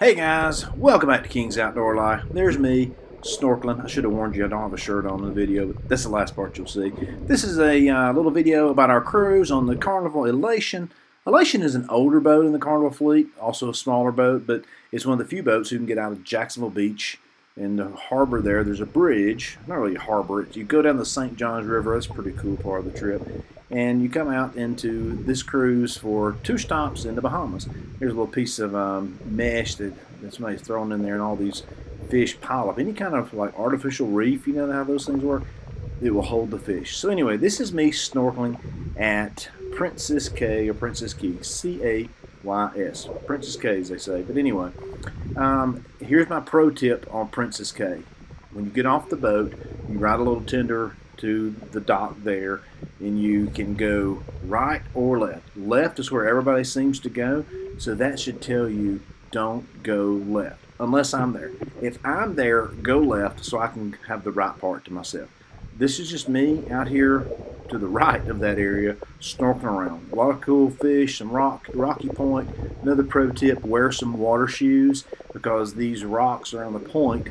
Hey guys, welcome back to King's Outdoor Life. There's me, snorkeling. I should have warned you I don't have a shirt on in the video, but that's the last part you'll see. This is a little video about our cruise on the Carnival Elation. Elation is an older boat in the Carnival fleet, also a smaller boat, but it's one of the few boats who can get out of Jacksonville Beach. In the harbor there's a bridge, not really a harbor, you go down the St. Johns River. That's a pretty cool part of the trip. And you come out into this cruise for 2 stops in the Bahamas. Here's a little piece of mesh that somebody's thrown in there, and all these fish pile up. Any kind of like artificial reef, you know how those things work? It will hold the fish. So anyway, this is me snorkeling at Princess Cay, or Princess Cays, C-A-Y-S. Princess Cays, they say. But anyway, here's my pro tip on Princess Cay. When you get off the boat, you ride a little tender to the dock there, and you can go right or left. Left is where everybody seems to go, so that should tell you don't go left, unless I'm there. If I'm there, go left so I can have the right part to myself. This is just me out here to the right of that area, snorkeling around. A lot of cool fish, some rocky point. Another pro tip, wear some water shoes, because these rocks around the point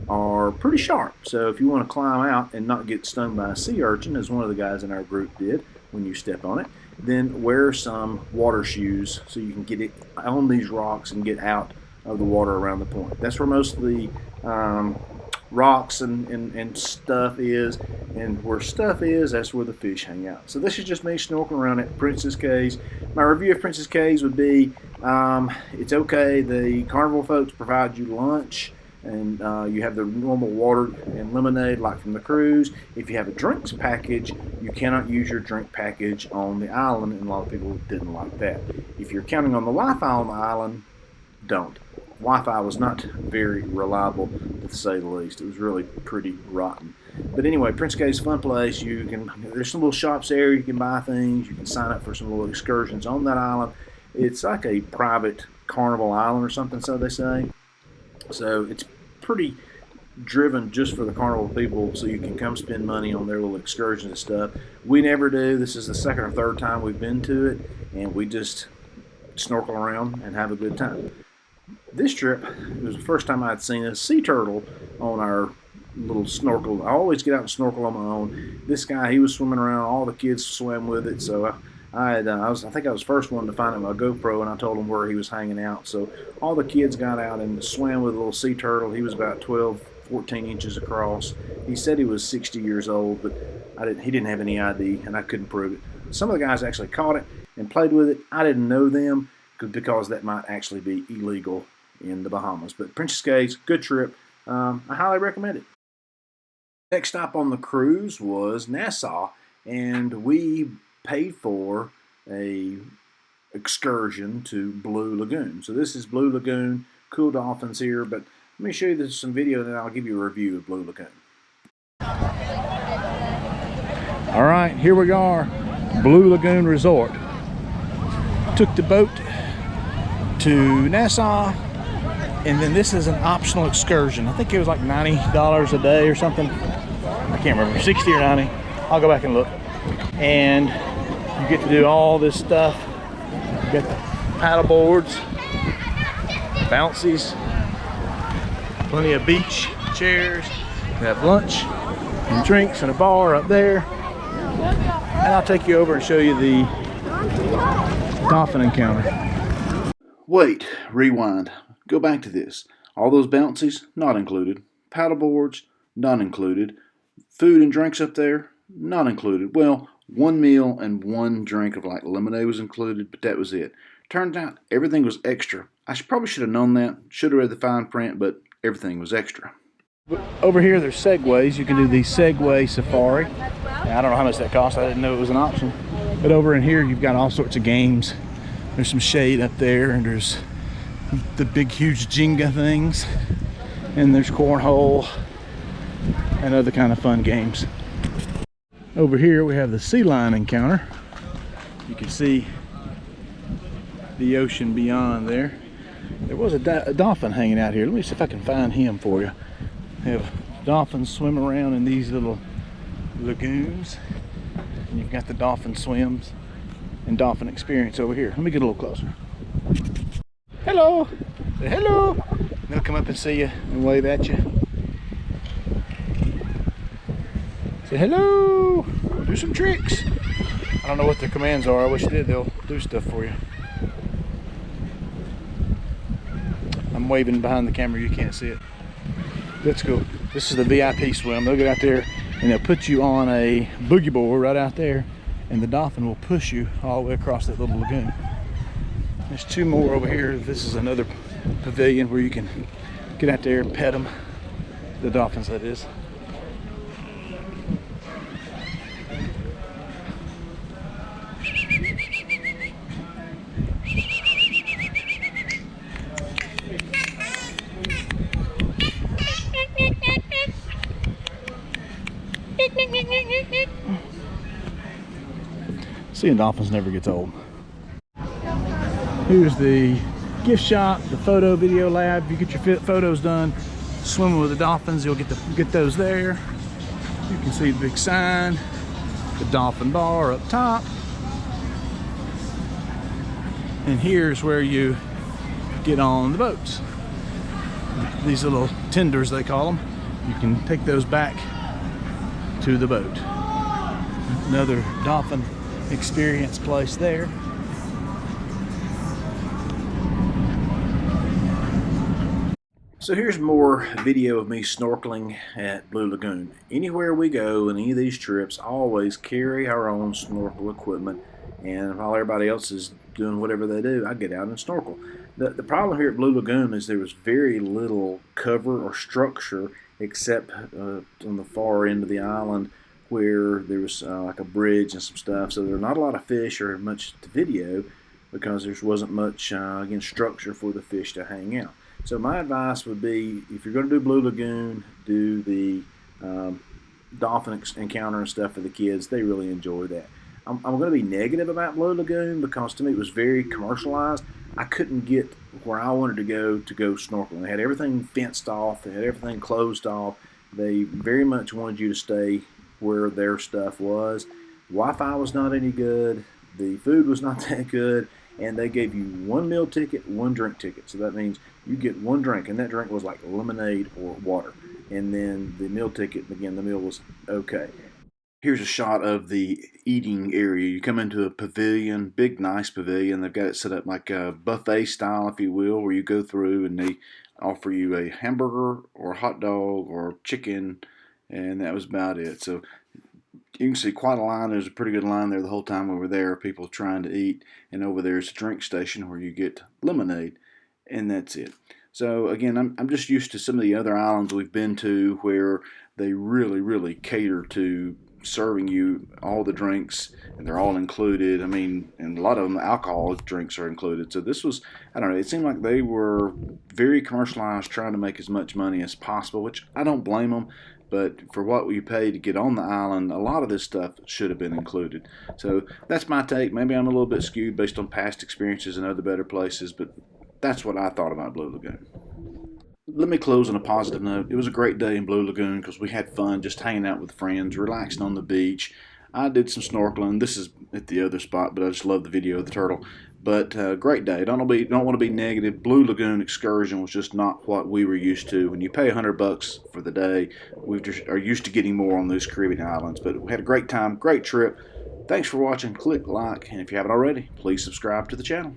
are pretty sharp. So if you want to climb out and not get stung by a sea urchin, as one of the guys in our group did when you step on it, then wear some water shoes so you can get it on these rocks and get out of the water around the point. That's where most of the rocks and stuff is, and where stuff is, that's where the fish hang out. So this is just me snorkeling around at Princess Cays. My review of Princess Cays would be, it's okay. The Carnival folks provide you lunch, and you have the normal water and lemonade like from the cruise. If you have a drinks package, you cannot use your drink package on the island, and a lot of people didn't like that. If you're counting on the Wi-Fi on the island, don't. Wi-Fi was not very reliable, to say the least. It was really pretty rotten. But anyway, Princess Cays is a fun place. There's some little shops there. You can buy things. You can sign up for some little excursions on that island. It's like a private carnival island or something, so they say. So it's pretty driven just for the carnival people, so you can come spend money on their little excursions and stuff. We never do. This is the second or third time we've been to it, and we just snorkel around and have a good time. This trip, it was the first time I'd seen a sea turtle on our little snorkel. I always get out and snorkel on my own. This guy, he was swimming around. All the kids swam with it, so I think I was the first one to find him a GoPro, and I told him where he was hanging out. So all the kids got out and swam with a little sea turtle. He was about 12, 14 inches across. He said he was 60 years old, but he didn't have any ID, and I couldn't prove it. Some of the guys actually caught it and played with it. I didn't know them, because that might actually be illegal in the Bahamas. But Princess Cays, good trip. I highly recommend it. Next stop on the cruise was Nassau, and we paid for a excursion to Blue Lagoon. So this is Blue Lagoon, cool dolphins here, but let me show you some video, and then I'll give you a review of Blue Lagoon. All right, here we are, Blue Lagoon Resort. Took the boat to Nassau, and then this is an optional excursion. I think it was like $90 a day or something. I can't remember, 60 or 90. I'll go back and look. And you get to do all this stuff. You got the paddle boards, bouncies, plenty of beach chairs. We have lunch and drinks and a bar up there. And I'll take you over and show you the dolphin encounter. Wait, rewind. Go back to this. All those bouncies, not included. Paddle boards, not included. Food and drinks up there, not included. Well, one meal and one drink of like lemonade was included, but that was it. Turns out everything was extra. I probably should have known that. Should have read the fine print, but everything was extra. Over here, there's segways. You can do the Segway Safari. I don't know how much that costs. I didn't know it was an option. But over in here, you've got all sorts of games. There's some shade up there, and there's the big, huge Jenga things, and there's cornhole and other kind of fun games. Over here, we have the sea lion encounter. You can see the ocean beyond there. There was a dolphin hanging out here. Let me see if I can find him for you. They have dolphins swim around in these little lagoons, and you've got the dolphin swims and dolphin experience over here. Let me get a little closer. Hello. Say hello. And they'll come up and see you and wave at you. Say hello. Do some tricks. I don't know what their commands are. I wish they did. They'll do stuff for you. I'm waving behind the camera. You can't see it. That's cool. This is the VIP swim. They'll get out there and they'll put you on a boogie board right out there, and the dolphin will push you all the way across that little lagoon. There's two more over here. This is another pavilion where you can get out there and pet them. The dolphins, that is. Seeing dolphins never gets old. Here's the gift shop, the photo video lab. You get your photos done swimming with the dolphins, you'll get those there. You can see the big sign, the dolphin bar up top. And here's where you get on the boats. These little tenders, they call them. You can take those back to the boat. Another dolphin experience place there. So here's more video of me snorkeling at Blue Lagoon. Anywhere we go in any of these trips, always carry our own snorkel equipment, and while everybody else is doing whatever they do, I get out and snorkel. The problem here at Blue Lagoon is there was very little cover or structure except on the far end of the island where there was like a bridge and some stuff, so there were not a lot of fish or much to video because there wasn't much again structure for the fish to hang out. So my advice would be, if you're going to do Blue Lagoon, do the dolphin encounter and stuff for the kids. They really enjoy that. I'm going to be negative about Blue Lagoon because to me it was very commercialized. I couldn't get where I wanted to go snorkeling. They had everything fenced off. They had everything closed off. They very much wanted you to stay where their stuff was. Wi-Fi was not any good. The food was not that good. And they gave you one meal ticket, one drink ticket. So that means you get one drink, and that drink was like lemonade or water. And then the meal ticket, again, the meal was okay. Here's a shot of the eating area. You come into a pavilion, big, nice pavilion. They've got it set up like a buffet style, if you will, where you go through and they offer you a hamburger or a hot dog or chicken, and that was about it. So you can see quite a line. There's a pretty good line there the whole time we were there, people trying to eat. And over there's a drink station where you get lemonade, and that's it. So again, I'm just used to some of the other islands we've been to where they really, really cater to serving you all the drinks, and they're all included. I mean, and a lot of them, alcohol drinks are included. So this was, I don't know, it seemed like they were very commercialized, trying to make as much money as possible, which I don't blame them. But for what we pay to get on the island, a lot of this stuff should have been included. So that's my take. Maybe I'm a little bit skewed based on past experiences in other better places, but that's what I thought about Blue Lagoon. Let me close on a positive note. It was a great day in Blue Lagoon because we had fun just hanging out with friends, relaxing on the beach. I did some snorkeling. This is at the other spot, but I just love the video of the turtle. But great day. Don't want to be negative. Blue Lagoon excursion was just not what we were used to. When you pay $100 for the day, we just are used to getting more on those Caribbean islands. But we had a great time, great trip. Thanks for watching. Click like, and if you haven't already, please subscribe to the channel.